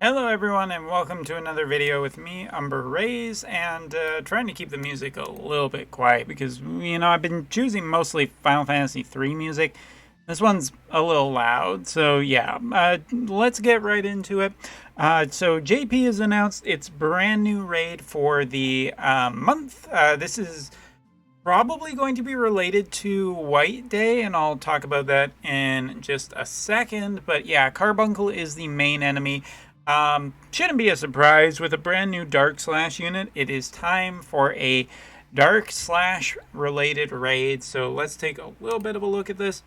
Hello everyone and welcome to another video with me, Umber Rays, and trying to keep the music a little bit quiet because, I've been choosing mostly Final Fantasy III music. This one's a little loud, so yeah, let's get right into it. So JP has announced its brand new raid for the month. This is probably going to be related to White Day, and I'll talk about that in just a second. But yeah, Carbuncle is the main enemy. Shouldn't be a surprise with a brand new Dark Slash unit. It is time for a Dark Slash related raid. So let's take a little bit of a look at this.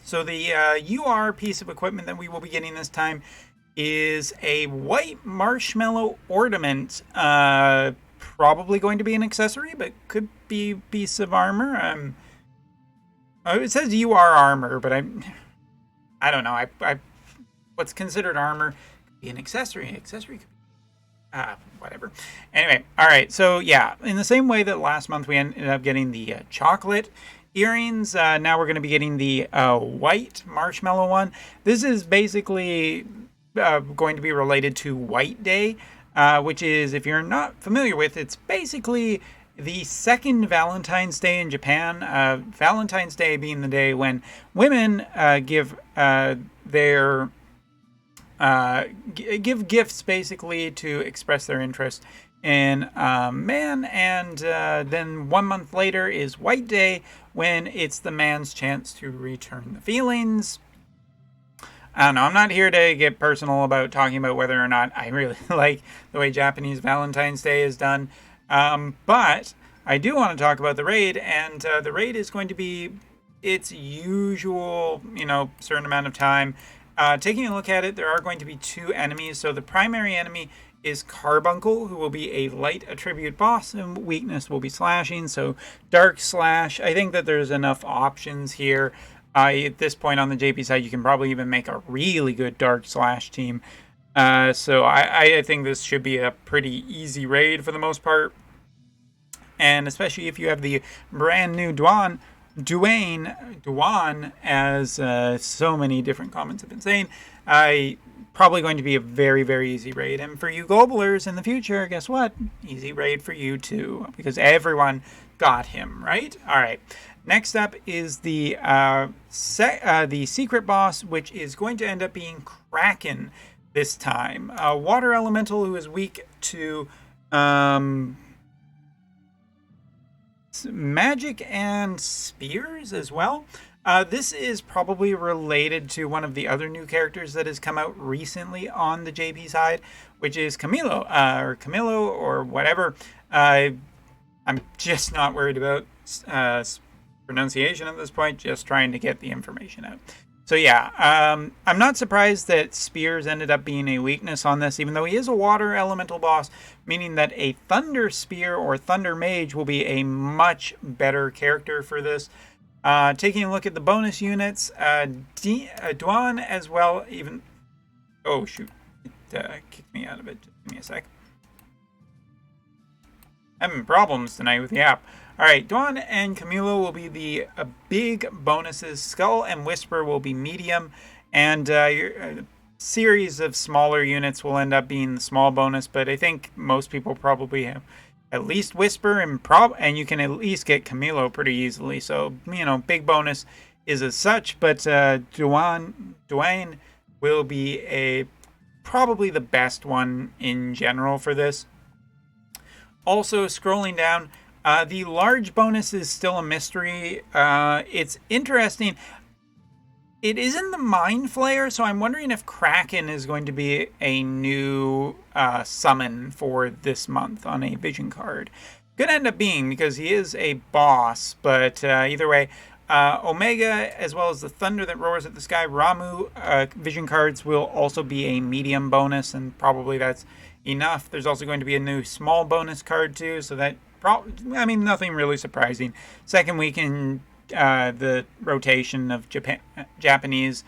So the UR piece of equipment that we will be getting this time is a white marshmallow ornament. Probably going to be an accessory, but could be a piece of armor. It says UR armor, but I don't know. I what's considered armor be an accessory. Accessory could be, whatever. Anyway, all right. So yeah, in the same way that last month we ended up getting the chocolate earrings, now we're going to be getting the white marshmallow one. This is basically going to be related to White Day, which is, if you're not familiar with, it's basically the second Valentine's Day in Japan. Valentine's Day being the day when women give gifts basically to express their interest in man, and then 1 month later is White Day, when it's the man's chance to return the feelings. I don't know, I'm not here to get personal about talking about whether or not I really like the way Japanese Valentine's Day is done, but I do want to talk about the raid, and the raid is going to be its usual, certain amount of time. Taking a look at it, there are going to be two enemies. So the primary enemy is Carbuncle, who will be a light attribute boss, and weakness will be slashing. So Dark Slash, I think that there's enough options here. At this point on the JP side, you can probably even make a really good Dark Slash team. So I think this should be a pretty easy raid for the most part. And especially if you have the brand new Dwan, as so many different comments have been saying, probably going to be a very, very easy raid. And for you globalers in the future, guess what? Easy raid for you too, because everyone got him, right? All right. Next up is the secret boss, which is going to end up being Kraken this time. A water elemental who is weak to magic and spears as well. This is probably related to one of the other new characters that has come out recently on the JP side, which is Camilo, or whatever. I'm just not worried about pronunciation at this point, just trying to get the information out. So yeah, I'm not surprised that Spears ended up being a weakness on this, even though he is a water elemental boss, meaning that a Thunder Spear or Thunder Mage will be a much better character for this. Taking a look at the bonus units, Dwan as well, even... Oh, shoot. It kicked me out of it. Just give me a sec. Having problems tonight with the app. Alright, Dwan and Camilo will be the big bonuses. Skull and Whisper will be medium. And your series of smaller units will end up being the small bonus. But I think most people probably have at least Whisper, and you can at least get Camilo pretty easily. So, big bonus is as such. But Dwayne will be probably the best one in general for this. Also, scrolling down, the large bonus is still a mystery. It's interesting. It isn't the Mind Flayer, so I'm wondering if Kraken is going to be a new summon for this month on a vision card. Could end up being, because he is a boss, but either way, Omega, as well as the Thunder that roars at the sky, Ramu vision cards will also be a medium bonus, and probably that's enough. There's also going to be a new small bonus card too, so that nothing really surprising. Second week in the rotation of Japanese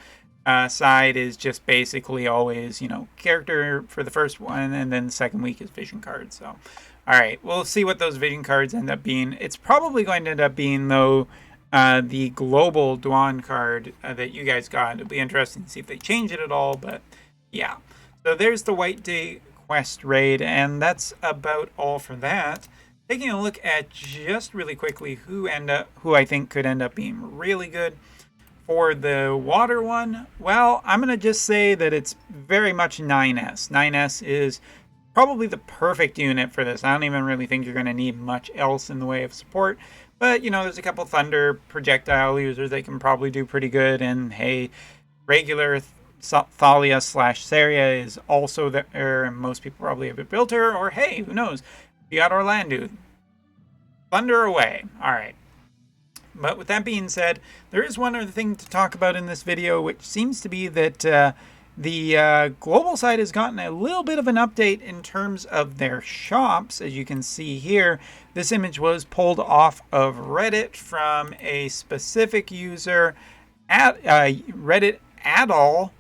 side is just basically always, character for the first one, and then the second week is vision cards. So, all right, we'll see what those vision cards end up being. It's probably going to end up being, though, the global Dwan card that you guys got. It'll be interesting to see if they change it at all, but yeah. So there's the White Day quest raid, and that's about all for that. Taking a look at just really quickly who I think could end up being really good. For the water one, well, I'm going to just say that it's very much 9S. 9S is probably the perfect unit for this. I don't even really think you're going to need much else in the way of support. But, you know, there's a couple thunder projectile users that can probably do pretty good. And, hey, regular Thalia slash Saria is also there, and most people probably have built her. Or, hey, who knows? You got Orlando. Thunder away. All right. But with that being said, there is one other thing to talk about in this video, which seems to be that the global side has gotten a little bit of an update in terms of their shops. As you can see here, this image was pulled off of Reddit from a specific user at Reddit Adol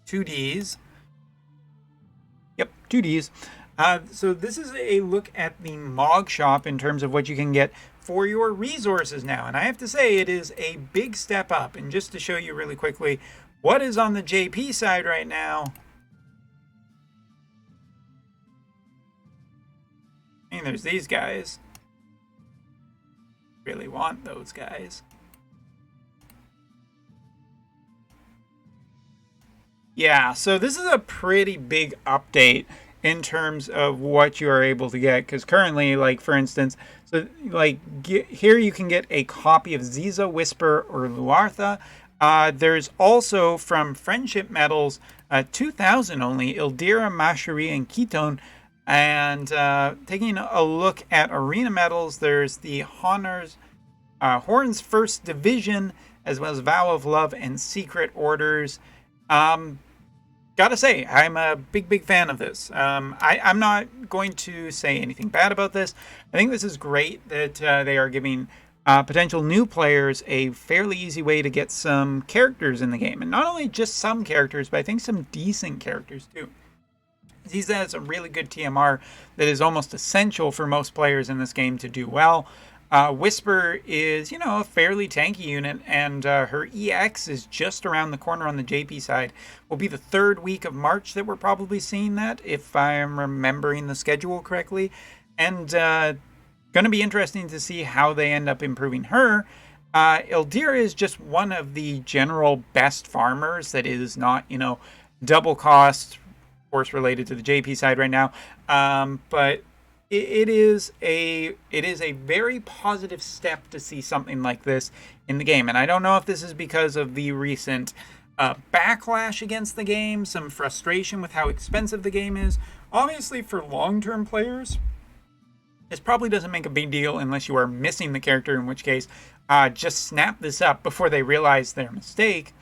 2Ds. Yep, 2Ds. So this is a look at the Mog shop in terms of what you can get for your resources now. And I have to say, it is a big step up. And just to show you really quickly what is on the JP side right now. I mean, there's these guys. Really want those guys. Yeah, so this is a pretty big update in terms of what you are able to get, because currently, like, for instance, so like here you can get a copy of Ziza, Whisper, or Luartha. There's also from Friendship Medals 2000 only Ildira, Mashari, and Ketone. And taking a look at Arena Medals, there's the Horns First Division, as well as Vow of Love and Secret Orders. Gotta say, I'm a big fan of this. I'm not going to say anything bad about this. I think this is great that they are giving potential new players a fairly easy way to get some characters in the game. And not only just some characters, but I think some decent characters too. Ziza has a really good TMR that is almost essential for most players in this game to do well. Whisper is, you know, a fairly tanky unit, and her EX is just around the corner on the JP side. Will be the third week of March that we're probably seeing that, if I'm remembering the schedule correctly. And going to be interesting to see how they end up improving her. Ildira is just one of the general best farmers that is not, you know, double cost, of course, related to the JP side right now. But it is a very positive step to see something like this in the game. And I don't know if this is because of the recent backlash against the game, some frustration with how expensive the game is. Obviously, for long-term players, this probably doesn't make a big deal unless you are missing the character, in which case just snap this up before they realize their mistake.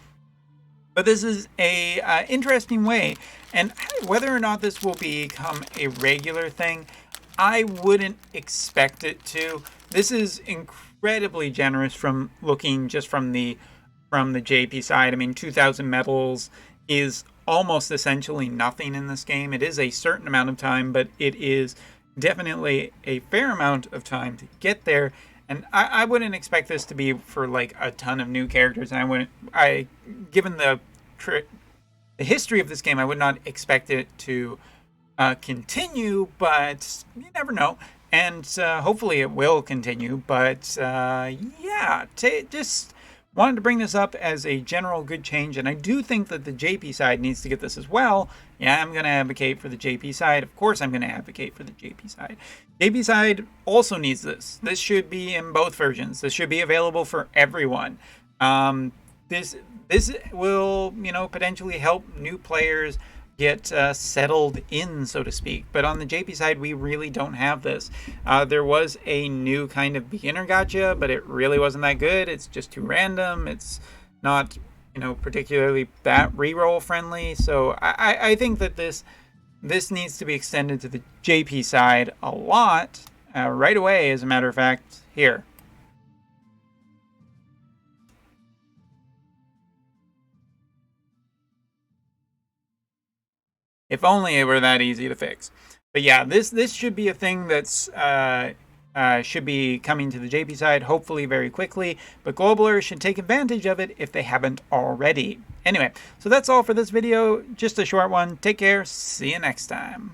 But this is a interesting way, and whether or not this will become a regular thing, I wouldn't expect it to. This is incredibly generous from looking just from the JP side. I mean, 2,000 medals is almost essentially nothing in this game. It is a certain amount of time, but it is definitely a fair amount of time to get there. And I wouldn't expect this to be for like a ton of new characters. And given the history of this game, I would not expect it to continue, but you never know. And hopefully it will continue. But yeah, just wanted to bring this up as a general good change. And I do think that the JP side needs to get this as well. Yeah, I'm going to advocate for the JP side. Of course, I'm going to advocate for the JP side. JP side also needs this. This should be in both versions. This should be available for everyone. This will, you know, potentially help new players get settled in, so to speak. But on the JP side, we really don't have this. There was a new kind of beginner gacha, but it really wasn't that good. It's just too random. It's not, you know, particularly that reroll friendly. So I think that this needs to be extended to the JP side a lot right away, as a matter of fact, here. If only it were that easy to fix. But yeah, this should be a thing that's should be coming to the JP side hopefully very quickly, but globalers should take advantage of it if they haven't already. Anyway, so that's all for this video. Just a short one. Take care. See you next time.